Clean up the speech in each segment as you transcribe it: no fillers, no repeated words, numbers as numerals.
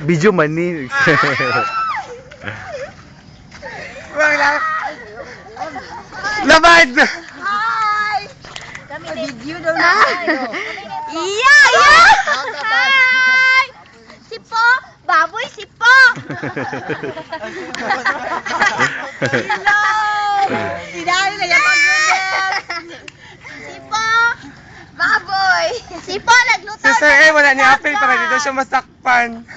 Video mani. Labad! Hi! Kami video daw na tayo. Iya! Hi! Sipo! Baboy, sipo! Hello! Sinali na yung pag-unit. Sipo! Baboy! Sipo, naglutaw Si Sir A, wala ni Apple para dito siya masakpan.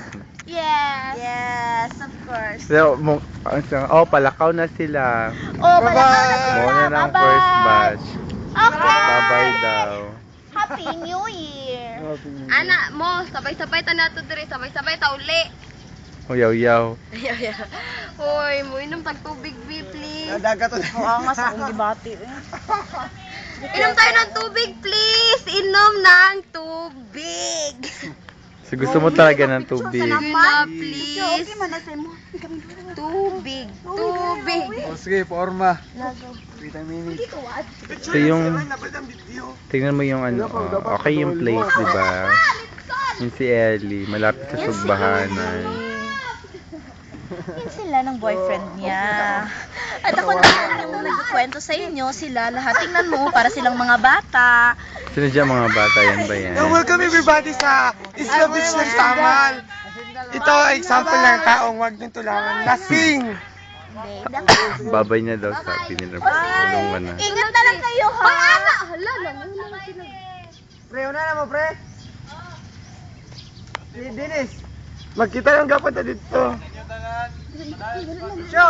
Yes! Yes, of course. So, palakaw na sila. Oh, malakaw na sila! Muna ng Bye-bye! first batch. Okay! Bye-bye daw. Happy New Year! Ana mo, sabay-sabay ta nato dire, sabay-sabay ta uli. Huyaw-yaw. Hoy, mo inom tag tubig, B, please. Nadagat to. Angas akong gibati. Inom tayo ng tubig, please. Inom ng tubig. So, gusto mo talaga ng tubig. Sige na, please. Okay man na sa'yo mo. Tubig, tubig. O sige, forma. Vitamin. So, tingnan mo yung ano, okay yung place, di ba? Yung si Ellie, malapit sa Sugbahanan. Yun sila ng boyfriend niya. At ako naman yung nagkukwento sa inyo sila. Lahat tingnan mo, para silang mga bata. Sino dyan mga bata yan ba yan? Welcome everybody sa Isla Beach ng Samal. Ito ay example ng taong wag niyong tulangan. Lasing! Babay niya daw sabi nila. Tulungan na. Ingat na lang kayo, ha? Hala, namuna na sila. Pre, una na mo, pre. Si Dennis. Magkita lang dapat na dito. Syo!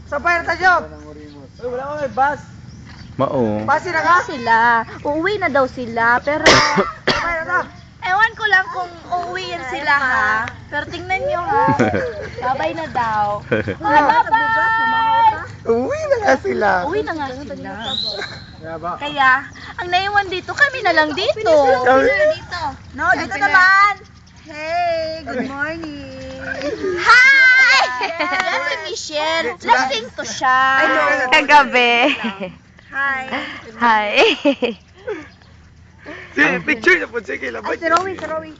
Sabay na tayo! Uy, wala ko may bus. Mao. Basi na ka? Sila. Uuwi na daw sila, pero... Sabay na ta. Ewan ko lang kung uuwi yan sila, ha? Pero tingnan nyo, ha? Babay na daw. Bye-bye! Uwi na nga sila. Uwi na nga sila. Kaya ba? Kaya, ang naiwan dito, kami na lang dito. Dito. No, dito naman. Hey, good morning. Hi! Yan si Michelle. Lasing to siya. Kagabi. Hi. Hi. Sige, picture na po. Sige, labay. Si Rowie.